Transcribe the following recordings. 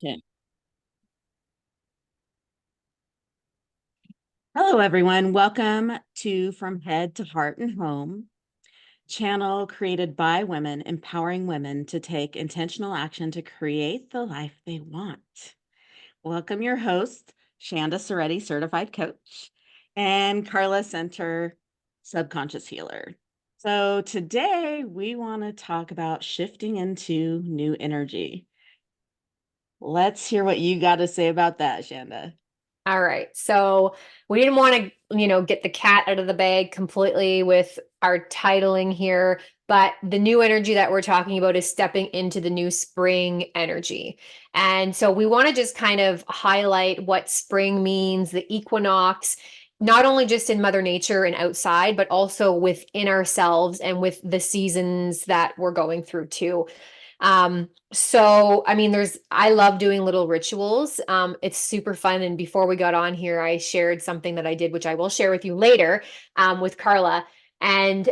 Okay. Hello, everyone. Welcome to From Head to Heart and Home, channel created by women, empowering women to take intentional action to create the life they want. Welcome your host, Shanda Soretti, certified coach, and Carla Center, subconscious healer. So today we want to talk about shifting into new energy. Let's hear what you got to say about that, Shanda. All right. So we didn't want to, get the cat out of the bag completely with our titling here, but the new energy that we're talking about is stepping into the new spring energy. And so we want to just kind of highlight what spring means, the equinox, not only just in Mother Nature and outside, but also within ourselves and with the seasons that we're going through too. So I mean, I love doing little rituals. It's super fun. And before we got on here, I shared something that I did, which I will share with you later, with Carla. And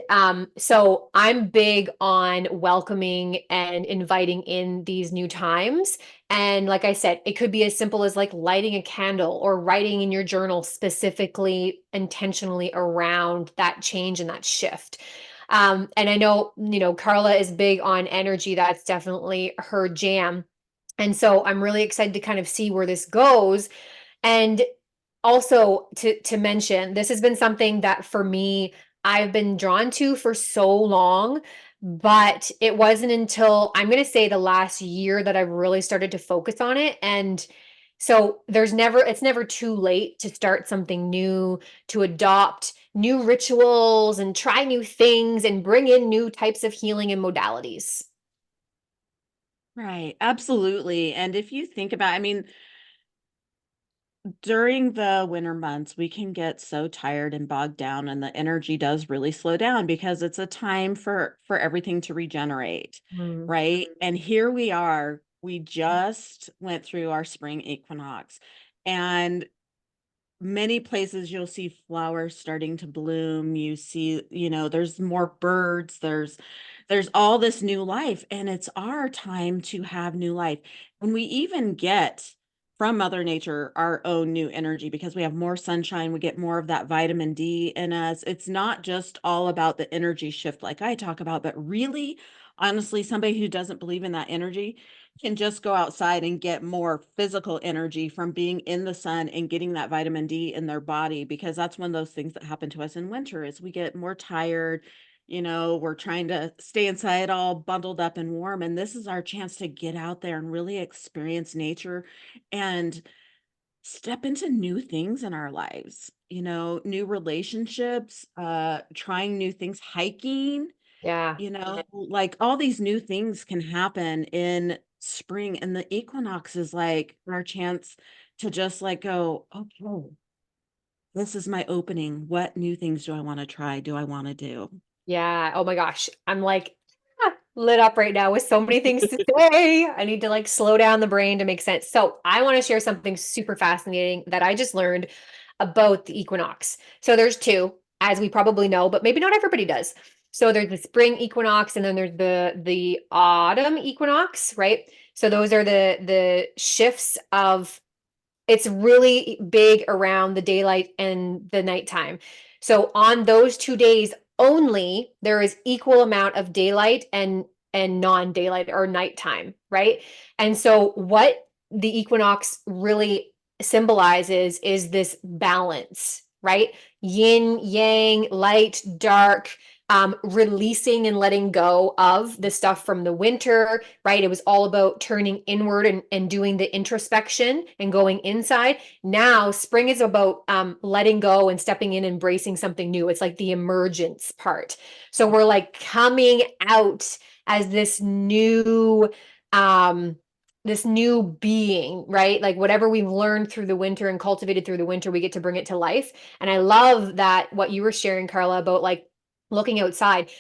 so I'm big on welcoming and inviting in these new times. And like I said, it could be as simple as like lighting a candle or writing in your journal specifically, intentionally around that change and that shift. And I know, Carla is big on energy. That's definitely her jam. And so I'm really excited to kind of see where this goes. And also to mention, this has been something that for me, I've been drawn to for so long, but it wasn't until I'm going to say the last year that I've really started to focus on it. And so it's never too late to start something new, to adopt new rituals and try new things and bring in new types of healing and modalities. Right, absolutely. And if you think about, during the winter months, we can get so tired and bogged down, and the energy does really slow down because it's a time for everything to regenerate, Mm. right? And here we are. We just went through our spring equinox, and many places you'll see flowers starting to bloom. You see, there's more birds, there's all this new life, and it's our time to have new life. And we even get from Mother Nature our own new energy because we have more sunshine, we get more of that vitamin D in us. It's not just all about the energy shift like I talk about, but really, honestly, somebody who doesn't believe in that energy can just go outside and get more physical energy from being in the sun and getting that vitamin D in their body, because that's one of those things that happen to us in winter is we get more tired. We're trying to stay inside all bundled up and warm, and this is our chance to get out there and really experience nature and step into new things in our lives, new relationships, trying new things, hiking, Yeah. like all these new things can happen in spring, and the equinox is like our chance to just like go, okay, this is my opening. What new things do I want to try? Do I want to do? Yeah. Oh my gosh. I'm like lit up right now with so many things to say. I need to like slow down the brain to make sense. So I want to share something super fascinating that I just learned about the equinox. So there's two, as we probably know, but maybe not everybody does. So there's the spring equinox and then there's the autumn equinox, right? So those are the shifts of it's really big around the daylight and the nighttime. So on those 2 days only, there is equal amount of daylight and non-daylight or nighttime, right? And so what the equinox really symbolizes is this balance, right? Yin, yang, light, dark, releasing and letting go of the stuff from the winter, right? It was all about turning inward and doing the introspection and going inside. Now, spring is about letting go and stepping in, embracing something new. It's like the emergence part. So we're like coming out as um, this new being, right? Like whatever we've learned through the winter and cultivated through the winter, we get to bring it to life. And I love that what you were sharing, Carla, about like looking outside.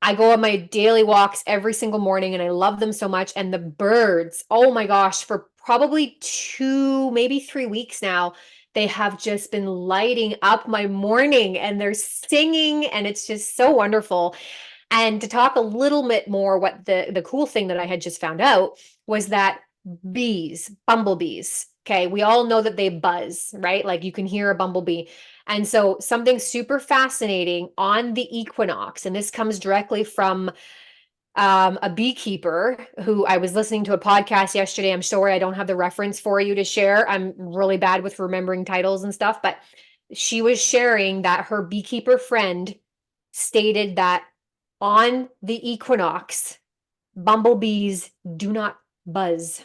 I go on my daily walks every single morning and I love them so much. And the birds, oh my gosh, for probably 2, maybe 3 weeks now, they have just been lighting up my morning and they're singing and it's just so wonderful. And to talk a little bit more, what the cool thing that I had just found out was that bees, bumblebees. Okay. We all know that they buzz, right? Like you can hear a bumblebee. And so something super fascinating on the equinox, and this comes directly from a beekeeper who I was listening to a podcast yesterday. I'm sorry I don't have the reference for you to share. I'm really bad with remembering titles and stuff, but she was sharing that her beekeeper friend stated that on the equinox, bumblebees do not buzz,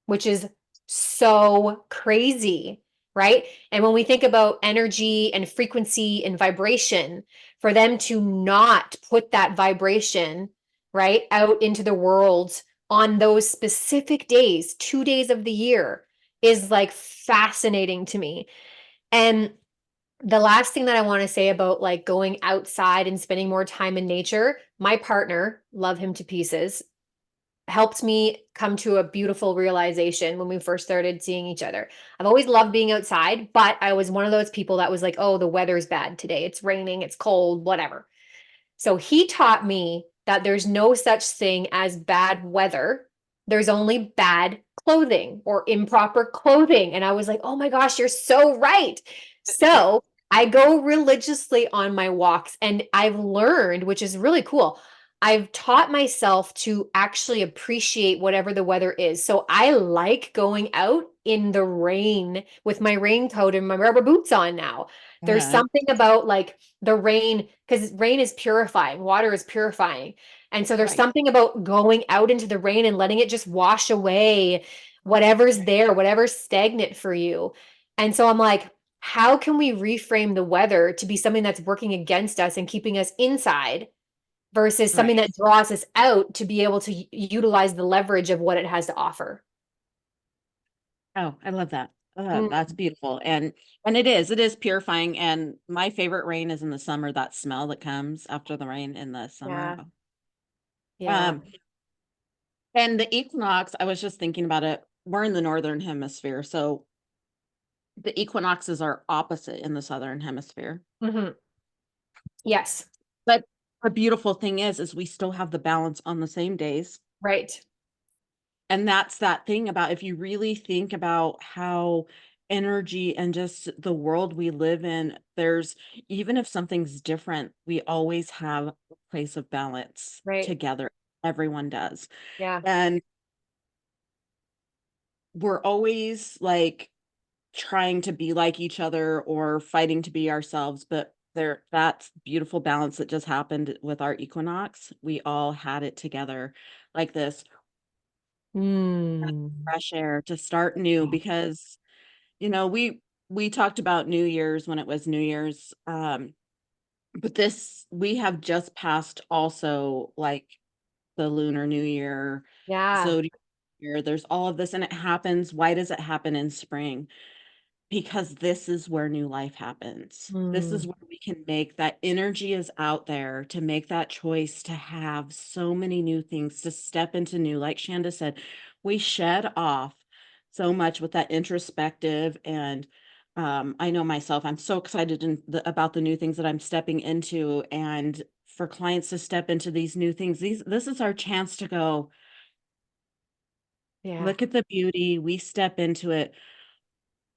which is so crazy, right? And when we think about energy and frequency and vibration, for them to not put that vibration, right, out into the world on those specific days, 2 days of the year, is like fascinating to me. And the last thing that I want to say about like going outside and spending more time in nature, my partner, love him to pieces, helped me come to a beautiful realization when we first started seeing each other. I've always loved being outside, but I was one of those people that was like, oh, the weather's bad today. It's raining, it's cold, whatever. So he taught me that there's no such thing as bad weather. There's only bad clothing or improper clothing. And I was like, oh my gosh, you're so right. So I go religiously on my walks, and I've learned, which is really cool. I've taught myself to actually appreciate whatever the weather is. So I like going out in the rain with my raincoat and my rubber boots on now. There's Yeah. something about like the rain, because rain is purifying, water is purifying. And so there's Right. something about going out into the rain and letting it just wash away whatever's there, whatever's stagnant for you. And so I'm like, how can we reframe the weather to be something that's working against us and keeping us inside versus something Right. that draws us out to be able to utilize the leverage of what it has to offer? Oh, I love that. That's Mm, beautiful. And it is purifying. And my favorite rain is in the summer, that smell that comes after the rain in the summer. yeah, yeah, Um, and the equinox, I was just thinking about it. We're in the northern hemisphere, so the equinoxes are opposite in the southern hemisphere. hmm, yes, But the beautiful thing is we still have the balance on the same days. right, And that's that thing about if you really think about how energy and just the world we live in, there's even if something's different, we always have a place of balance right, together. Everyone does. yeah, And we're always like trying to be like each other or fighting to be ourselves, but that's beautiful balance that just happened with our equinox. We all had it together like this mm, fresh air to start new because we talked about New Year's when it was New Year's, but this we have just passed also like the Lunar New Year, yeah, zodiac year. There's all of this, and it happens. Why does it happen in spring? Because this is where new life happens. This mm, is where we can make that energy is out there to make that choice to have so many new things, to step into new. Like Shanda said, we shed off so much with that introspective. And I know myself, I'm so excited about the new things that I'm stepping into. And for clients to step into these new things, this is our chance to go, yeah, look at the beauty. We step into it,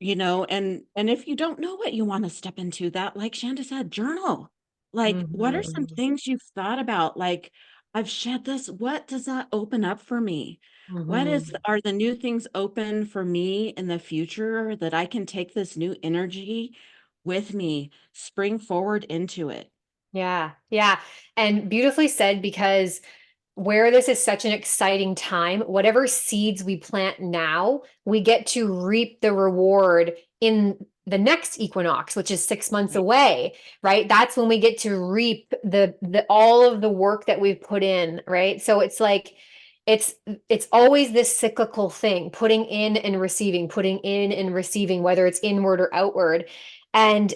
and if you don't know what you want to step into, that like Shanda said, journal. Like, what are some mhm, things you've thought about? Like, I've shed this. What does that open up for me? mhm. Are the new things open for me in the future that I can take this new energy with me, spring forward into it? Yeah, yeah. And beautifully said, because where this is such an exciting time, whatever seeds we plant now, we get to reap the reward in the next equinox, which is 6 months Right. away, right? That's when we get to reap the all of the work that we've put in, right? So it's like it's it's always this cyclical thing, putting in and receiving, putting in and receiving, whether it's inward or outward. And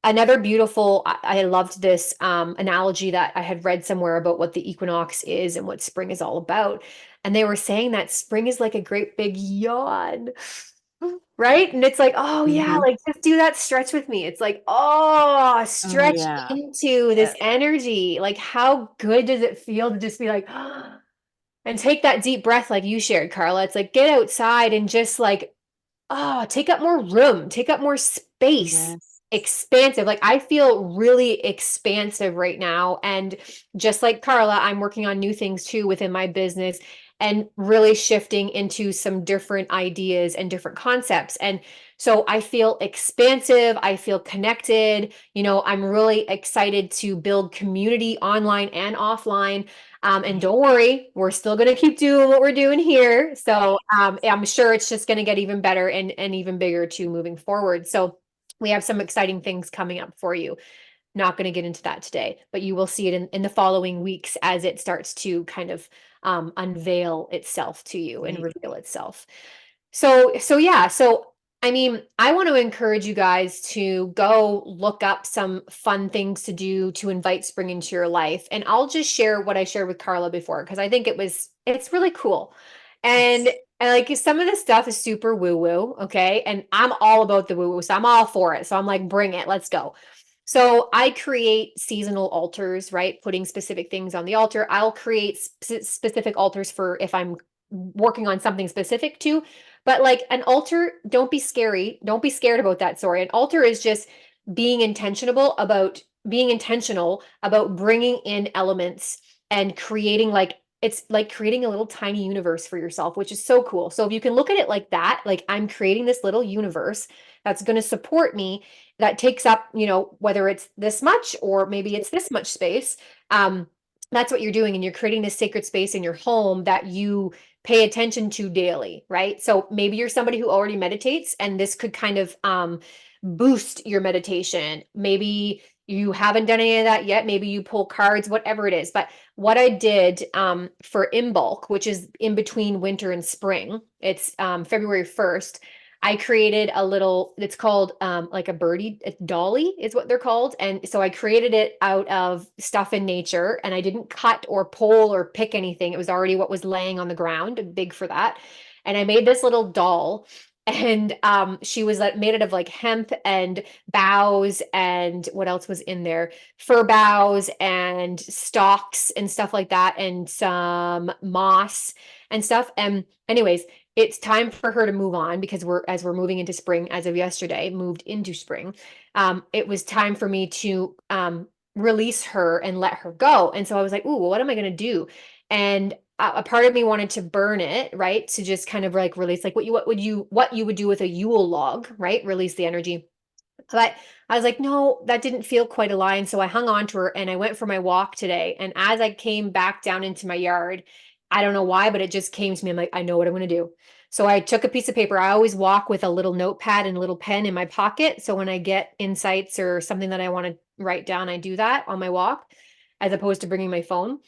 another beautiful, I loved this analogy that I had read somewhere about what the equinox is and what spring is all about. And they were saying that spring is like a great big yawn, right? And it's like, oh yeah, Mhm. like just do that stretch with me. It's like, oh, Oh, stretch yeah. into Uh, this energy. Like, how good does it feel to just be like, And take that deep breath like you shared, Carla. It's like get outside and just like, oh, take up more room, take up more space. Yes. Expansive. Like I feel really expansive right now. And just like Carla, I'm working on new things too within my business and really shifting into some different ideas and different concepts. And so I feel expansive. I feel connected. I'm really excited to build community online and offline. And Right. don't worry, we're still going to keep doing what we're doing here. So I'm sure it's just going to get even better and even bigger too moving forward. So we have some exciting things coming up for you. Not going to get into that today, but you will see it in the following weeks as it starts to kind of unveil itself to you and Right. reveal itself. So yeah, so I mean, I want to encourage you guys to go look up some fun things to do to invite spring into your life. And I'll just share what I shared with Carla before because I think it's really cool. And, Yes. and like some of this stuff is super woo woo, okay? And I'm all about the woo woo, so I'm all for it. So I'm like, bring it, let's go. So I create seasonal altars, right? Putting specific things on the altar. I'll create specific altars for if I'm working on something specific too. But like an altar, don't be scary. Don't be scared about that. Sorry. An altar is just being intentional about bringing in elements and creating like it's like creating a little tiny universe for yourself, which is so cool. So if you can look at it like that, like I'm creating this little universe that's going to support me that takes up, whether it's this much or maybe it's this much space. That's what you're doing. And you're creating this sacred space in your home that you pay attention to daily, right? So maybe you're somebody who already meditates and this could kind of boost your meditation. Maybe you haven't done any of that yet. Maybe you pull cards, whatever it is. But what I did for Imbolc, which is in between winter and spring, it's February 1st. I created a little, it's called like a birdie, a dolly is what they're called. And so I created it out of stuff in nature and I didn't cut or pull or pick anything. It was already what was laying on the ground, big for that. And I made this little doll and she was made out of like hemp and boughs and what else was in there? Fir boughs and stalks and stuff like that and some moss and stuff. And anyways, it's time for her to move on because we're moving into spring as of yesterday, moved into spring. It was time for me to release her and let her go. And so I was like, ooh, well, what am I going to do? And a part of me wanted to burn it, right? To just kind of like release, like what you would do with a Yule log, right? Release the energy. But I was like, no, that didn't feel quite aligned. So I hung on to her and I went for my walk today. And as I came back down into my yard, I don't know why, but it just came to me. I'm like, I know what I'm going to do. So I took a piece of paper. I always walk with a little notepad and a little pen in my pocket. So when I get insights or something that I want to write down, I do that on my walk as opposed to bringing my phone.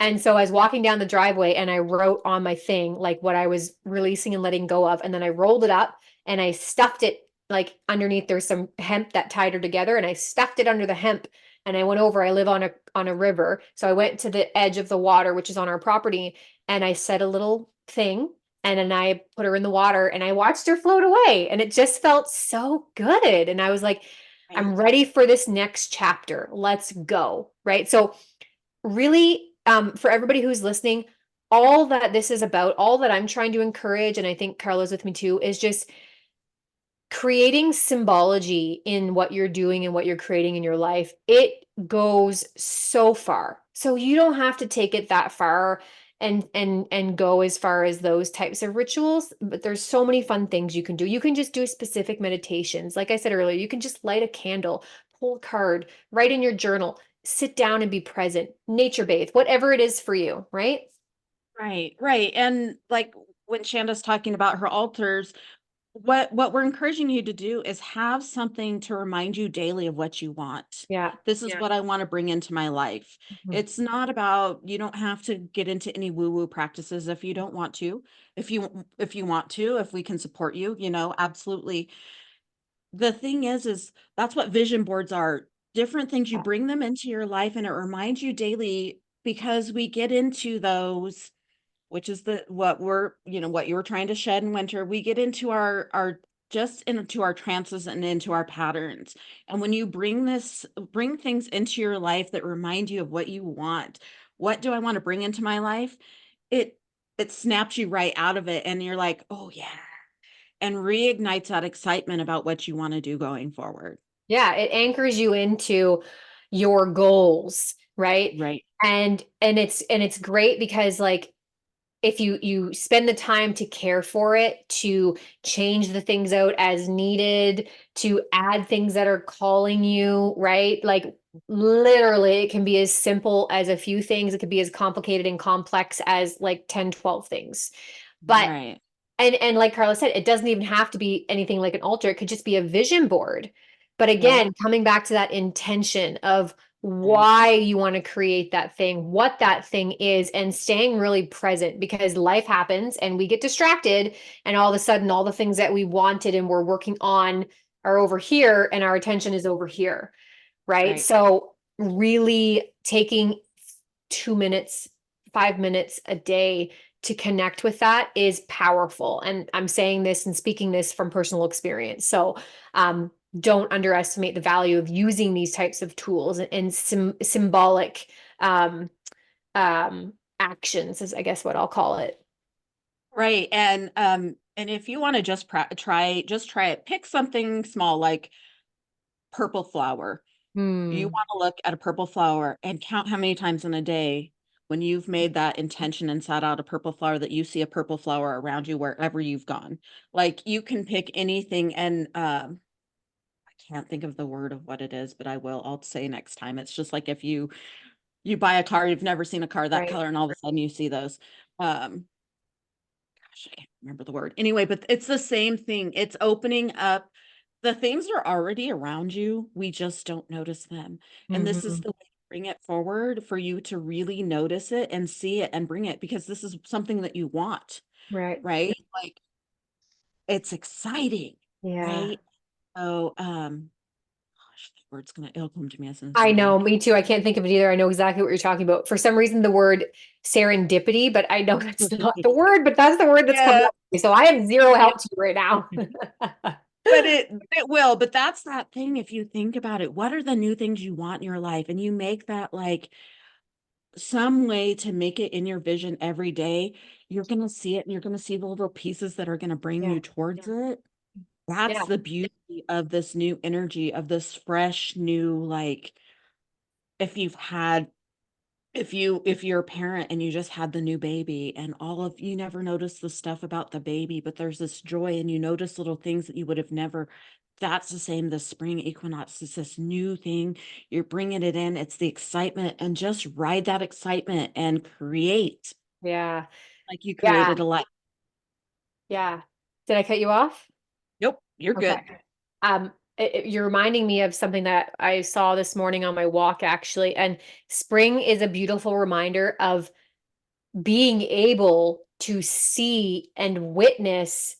And so I was walking down the driveway and I wrote on my thing like what I was releasing and letting go of. And then I rolled it up and I stuffed it like underneath. There's some hemp that tied her together and I stuffed it under the hemp. And I went over, I live on a river. So I went to the edge of the water, which is on our property, and I set a little thing and then I put her in the water and I watched her float away. And it just felt so good. And I was like, Right. I'm ready for this next chapter. Let's go. Right. So really for everybody who's listening, all that this is about, all that I'm trying to encourage, and I think Carla's with me too, is just creating symbology in what you're doing and what you're creating in your life. It goes so far. So you don't have to take it that far and go as far as those types of rituals, but there's so many fun things you can do. You can just do specific meditations. Like I said earlier, you can just light a candle, pull a card, write in your journal, sit down and be present, nature bathe, whatever it is for you, right? Right. Right. And like when Shanda's talking about her altars, what we're encouraging you to do is have something to remind you daily of what you want. Yeah. This is what I want to bring into my life. Mhm. It's not about, you don't have to get into any woo-woo practices if you don't want to. If you want to, if we can support you, absolutely. The thing is that's what vision boards are. Different things, you bring them into your life and it reminds you daily because we get into those, which is what you were trying to shed in winter. We get into our just into our trances and into our patterns. And when you bring things into your life that remind you of what you want, what do I want to bring into my life? it it snaps you right out of it, and you're like, oh yeah, and reignites that excitement about what you want to do going forward. Yeah, it anchors you into your goals, right? Right. And it's great because like if you spend the time to care for it, to change the things out as needed, to add things that are calling you, right? Like literally it can be as simple as a few things. It could be as complicated and complex as like 10, 12 things. But Right. and like Carla said, it doesn't even have to be anything like an altar. It could just be a vision board. But Yep. again, coming back to that intention of Right. why you want to create that thing, what that thing is, and staying really present because life happens and we get distracted, and all of a sudden, all the things that we wanted and we're working on are over here, and our attention is over here, right? Right. So, really taking 2 minutes, 5 minutes a day to connect with that is powerful. And I'm saying this and speaking this from personal experience. So, don't underestimate the value of using these types of tools and symbolic um, actions, is I guess what I'll call it. Right. And if you want to just try it. Pick something small like purple flower. You Hmm. want to look at a purple flower and count how many times in a day when you've made that intention and sat out a purple flower that you see a purple flower around you wherever you've gone. Like you can pick anything, and I can't think of the word of what it is, but I will. I'll say next time. It's just like if you buy a car, you've never seen a car that Right. color, and all of a sudden you see those. Um, gosh, I can't remember the word. Anyway, but it's the same thing. It's opening up. The things are already around you. We just don't notice them. And this is Hmm. the way to bring it forward for you to really notice it and see it and bring it, because this is something that you want, Right. right? Like it's exciting, Yeah. right? So, gosh, that word's gonna it'll come to me as soon as I I'm done. know, me too. I can't think of it either. I know exactly what you're talking about. For some reason, the word serendipity, but I know that's not the word, but that's the word that's coming Yeah. up. to me. So I have zero help to you right now. But it will, but that's that thing. If you think about it, what are the new things you want in your life? And you make that like some way to make it in your vision every day, you're gonna see it, and you're gonna see the little pieces that are gonna bring Yeah. you towards it. That's Yeah. the beauty of this new energy, of this fresh new, like, if you've had if you're a parent and you just had the new baby, and all of you never notice the stuff about the baby, but there's this joy and you notice little things that you would have never. That's the same. The spring equinox is this new thing. You're bringing it in. It's the excitement, and just ride that excitement and create Yeah. like you Yeah. created a life. Yeah. Did I cut you off? Nope, you're Okay. good. You're reminding me of something that I saw this morning on my walk, actually. And spring is a beautiful reminder of being able to see and witness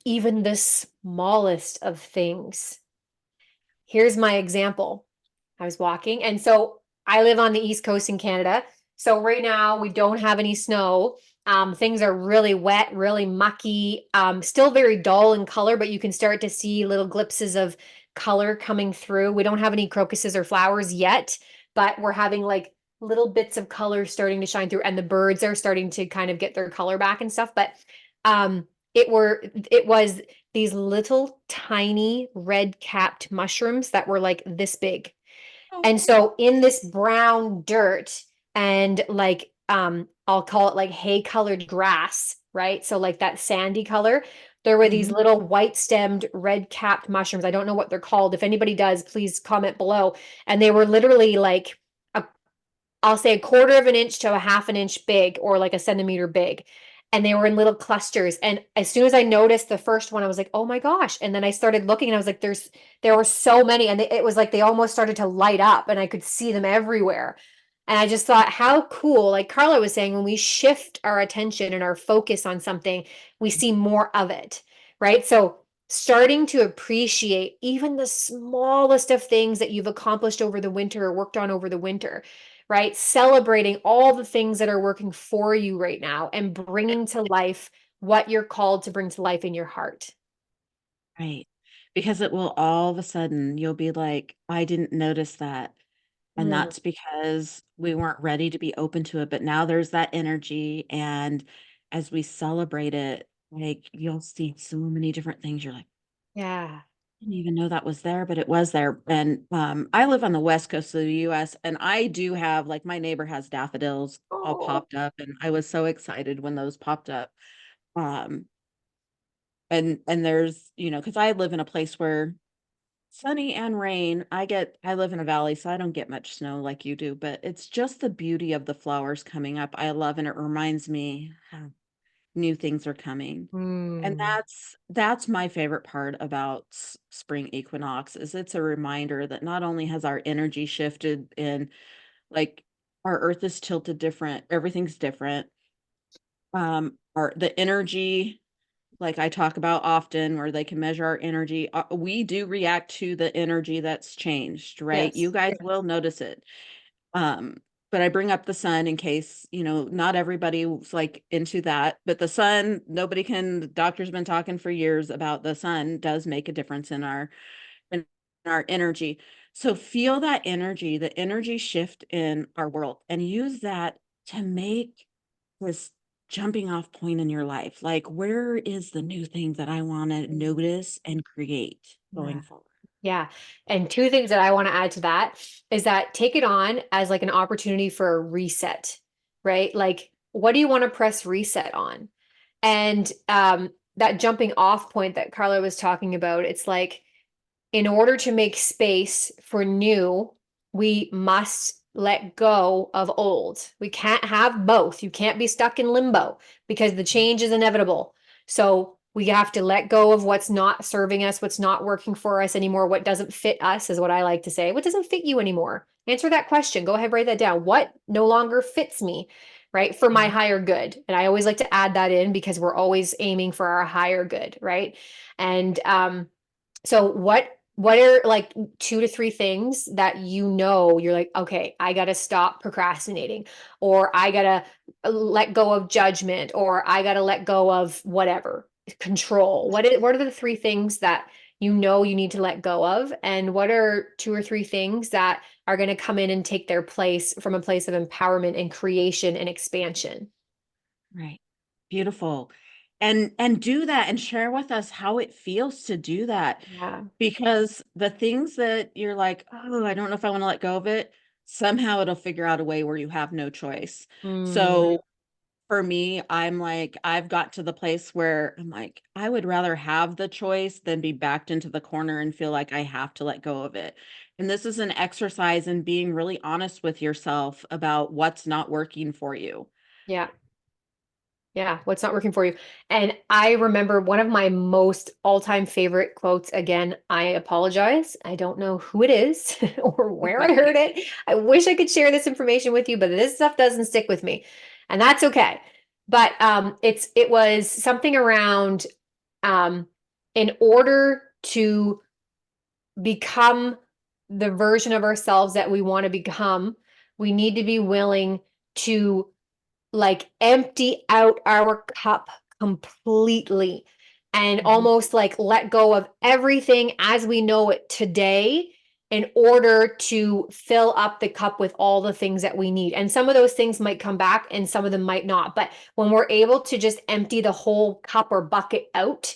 even the smallest of things. Here's my example. I was walking, and so I live on the East Coast in Canada. So right now we don't have any snow. Things are really wet, really mucky, still very dull in color, but you can start to see little glimpses of color coming through. We don't have any crocuses or flowers yet, but we're having like little bits of color starting to shine through, and the birds are starting to kind of get their color back and stuff. But um, it was these little tiny red capped mushrooms that were like this big. And Oh. so in this brown dirt and like I'll call it like hay colored grass, right? So like that sandy color, there were these Mhm. little white stemmed red capped mushrooms. I don't know what they're called. If anybody does, please comment below. And they were literally like a I'll say a quarter of an inch to a half an inch big or like a centimeter big. And they were in little clusters. And as soon as I noticed the first one, I was like, oh my gosh. And then I started looking and I was like, there were so many. And it was like they almost started to light up and I could see them everywhere. And I just thought, how cool. Like Carla was saying, when we shift our attention and our focus on something, we see more of it. Right. So starting to appreciate even the smallest of things that you've accomplished over the winter or worked on over the winter, right? Celebrating all the things that are working for you right now and bringing to life what you're called to bring to life in your heart. Right. Because it will all of a sudden, you'll be like, I didn't notice that. And Mm. that's because we weren't ready to be open to it. But now there's that energy. And as we celebrate it, like you'll see so many different things. You're like, Yeah. I didn't even know that was there, but it was there. And I live on the west coast of the US, and I do have like my neighbor has daffodils all Oh. popped up, and I was so excited when those popped up. Um, and there's, because I live in a place where sunny and rain, I live in a valley, so I don't get much snow like you do, but it's just the beauty of the flowers coming up. I love, and it reminds me how new things are coming. And Mm. that's my favorite part about spring equinox is it's a reminder that not only has our energy shifted and like our earth is tilted different, everything's different. Our the energy, like I talk about often, where they can measure our energy, we do react to the energy that's changed, right? You Yes. guys will notice it. Um, but I bring up the sun in case, not everybody's like into that, but the sun, the doctor's been talking for years about the sun does make a difference in our energy. So feel that energy, the energy shift in our world and use that to make this jumping off point in your life. Like, where is the new thing that I want to notice and create Yeah. going forward? Yeah. And two things that I want to add to that is that take it on as like an opportunity for a reset, right? Like, what do you want to press reset on? And that jumping off point that Carla was talking about, it's like, in order to make space for new, we must let go of old. We can't have both. You can't be stuck in limbo because the change is inevitable. So we have to let go of what's not serving us, what's not working for us anymore, what doesn't fit us, is what I like to say. What doesn't fit you anymore? Answer that question. Go ahead, write that down. What no longer fits me, right? For my Yeah. higher good. And I always like to add that in because we're always aiming for our higher good, right? And so what are like 2 to 3 things that you're like, okay, I got to stop procrastinating, or I got to let go of judgment, or I got to let go of whatever control. What are the 3 things that you need to let go of? And what are 2 or 3 things that are going to come in and take their place from a place of empowerment and creation and expansion? Right. Beautiful. And do that and share with us how it feels to do that. Yeah. Because the things that you're like, oh, I don't know if I want to let go of it, somehow it'll figure out a way where you have no choice. Mm, So for me, I'm like, I've got to the place where I'm like, I would rather have the choice than be backed into the corner and feel like I have to let go of it. And this is an exercise in being really honest with yourself about what's not working for you. yeah. Yeah, what's not working for you? And I remember one of my most all-time favorite quotes. Again, I apologize. I don't know who it is or where I heard it. I wish I could share this information with you, but this stuff doesn't stick with me. And that's okay. But it was something around um in order to become the version of ourselves that we want to become, we need to be willing to like empty out our cup completely and Mhm. almost like let go of everything as we know it today in order to fill up the cup with all the things that we need. And some of those things might come back and some of them might not. But when we're able to just empty the whole cup or bucket out,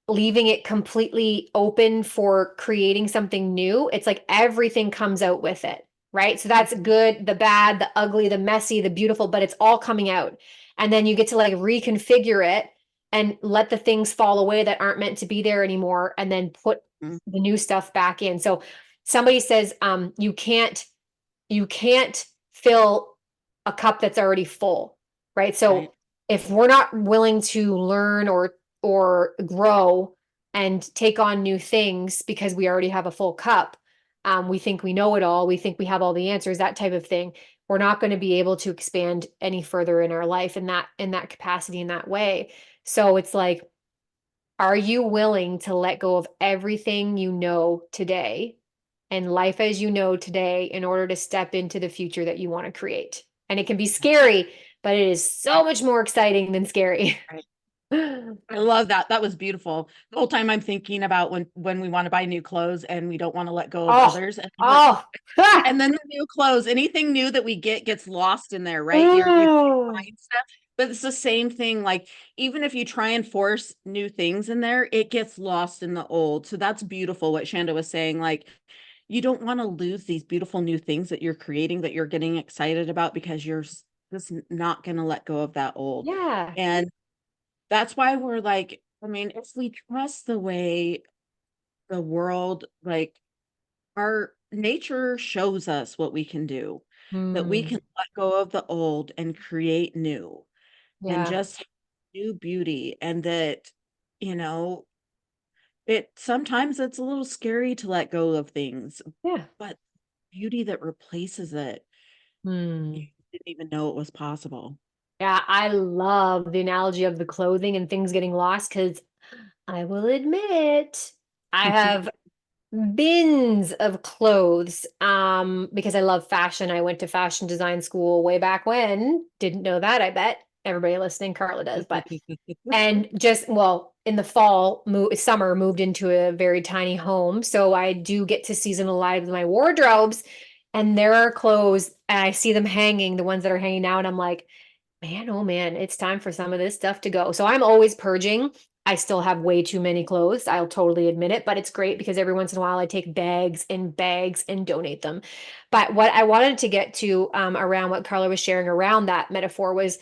leaving it completely open for creating something new, it's like everything comes out with it, right? So that's Mhm. good, the bad, the ugly, the messy, the beautiful, but it's all coming out. And then you get to like reconfigure it and let the things fall away that aren't meant to be there anymore and then put Mhm. the new stuff back in. So somebody says you can't fill a cup that's already full, right? Right. So if we're not willing to learn or grow and take on new things because we already have a full cup, we think we know it all, we think we have all the answers, that type of thing. We're not going to be able to expand any further in our life in that capacity in that way. So it's like, are you willing to let go of everything you know today and life as you know today in order to step into the future that you want to create? And it can be scary, but it is so much more exciting than scary. Right. I love that. That was beautiful. The whole time I'm thinking about when we want to buy new clothes and we don't want to let go of Oh, others. oh, And then the new clothes, anything new that we get gets lost in there, right? You oh, find stuff, but it's the same thing. Like even if you try and force new things in there, it gets lost in the old. So that's beautiful what Shanda was saying. Like you don't want to lose these beautiful new things that you're creating that you're getting excited about because you're just not going to let go of that old. yeah. And that's why we're like, I mean, if we trust the way the world, like our nature shows us what we can do, that we Hmm. can let go of the old and create new and Yeah. just new beauty. And that, you know, it sometimes it's a little scary to let go of things, Yeah. but beauty that replaces it, you Hmm. didn't even know it was possible. Yeah, I love the analogy of the clothing and things getting lost because I will admit I have bins of clothes because I love fashion. I went to fashion design school way back when. Didn't know that, I bet. Everybody listening, Carla does, but and just well, in the fall, summer moved into a very tiny home, so I do get to seasonalize my wardrobes and there are clothes and I see them hanging, the ones that are hanging now and I'm like, man, oh man, it's time for some of this stuff to go. So I'm always purging. I still have way too many clothes. I'll totally admit it, but it's great because every once in a while I take bags and donate them. But what I wanted to get to around what Carla was sharing around that metaphor was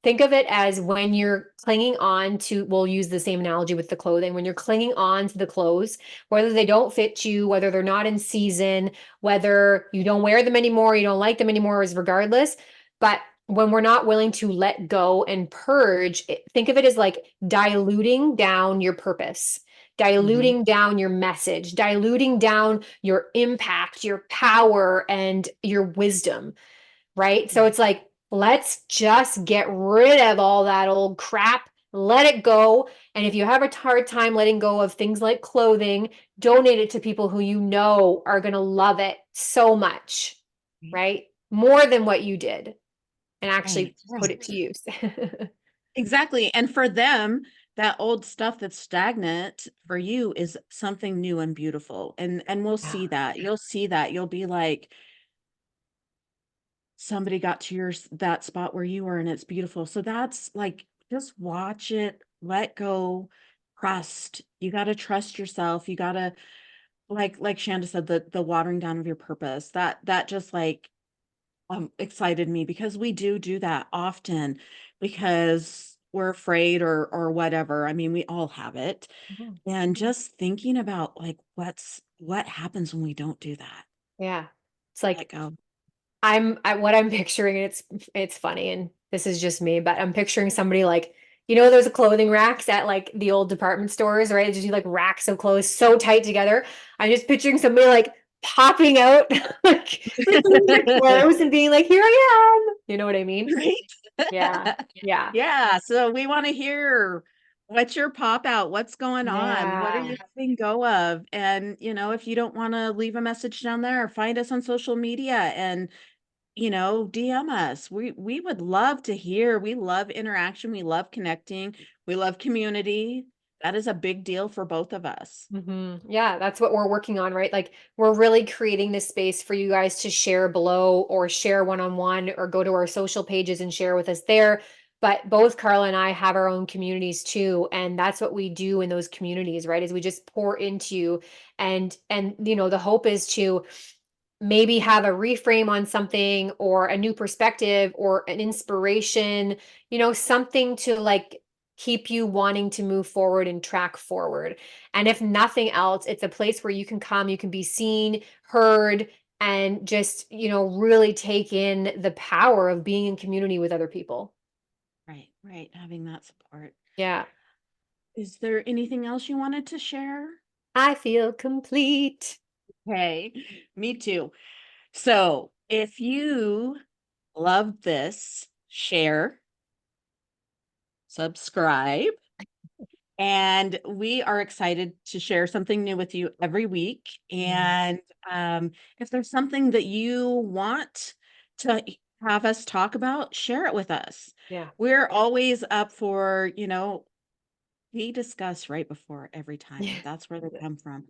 think of it as when you're clinging on to, we'll use the same analogy with the clothing, when you're clinging on to the clothes, whether they don't fit you, whether they're not in season, whether you don't wear them anymore, you don't like them anymore, is regardless. But when we're not willing to let go and purge, think of it as like diluting down your purpose, Mhm. diluting down your message, diluting down your impact, your power, and your wisdom, right? So Right. it's like, let's just get rid of all that old crap, let it go. And if you have a hard time letting go of things like clothing, donate it to people who you know are going to love it so much, right? More than what you did and Right. actually put Right. it to use. Exactly. And for them, that old stuff that's stagnant for you is something new and beautiful. And we'll Yeah. see that. You'll see that. You'll be like, somebody got to that spot where you were and it's beautiful. So that's like just watch it, let go, trust. You got to trust yourself. You got to like Shanda said, the watering down of your purpose. That just like excited me because we do that often because we're afraid or whatever. I mean, we all have it. Mhm. And just thinking about like what happens when we don't do that. Yeah. It's Let like go. what I'm picturing, and it's funny, and this is just me, but I'm picturing somebody like, you know, those clothing racks at like the old department stores, right? Just like racks of clothes so tight together. I'm just picturing somebody like popping out like their clothes and being like, here I am. You know what I mean? Right? Yeah. Yeah. Yeah. So we want to hear what's your pop out? What's going on? What are Yeah. you letting go of? And, if you don't want to leave a message down there, find us on social media and, DM us. We would love to hear. We love interaction. We love connecting. We love community. That is a big deal for both of us. Yeah, that's what we're working on, right? Like we're really creating this space for you guys to share below or share one-on-one or go to our social pages and share with us there. But both Carla and I have our own communities too, and that's what we do in those communities, right? Is we just pour into you and the hope is to maybe have a reframe on something or a new perspective or an inspiration, something to like keep you wanting to move forward and track forward. And if nothing else, it's a place where you can come, you can be seen, heard, and just, really take in the power of being in community with other people. Right, right. Having that support. Yeah. Is there anything else you wanted to share? I feel complete. Hey, me too. So if you love this, share, subscribe, and we are excited to share something new with you every week. Mm. And if there's something that you want to have us talk about, share it with us. Yeah. We're always up for, we discuss right before every time. Yeah. That's where they come from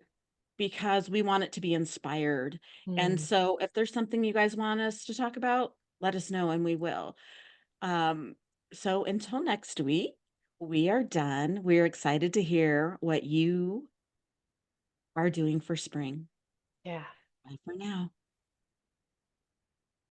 because we want it to be inspired. And Mm. so if there's something you guys want us to talk about, let us know and we will. Um, so until next week, we are done. We're excited to hear what you are doing for spring. Yeah. Bye for now.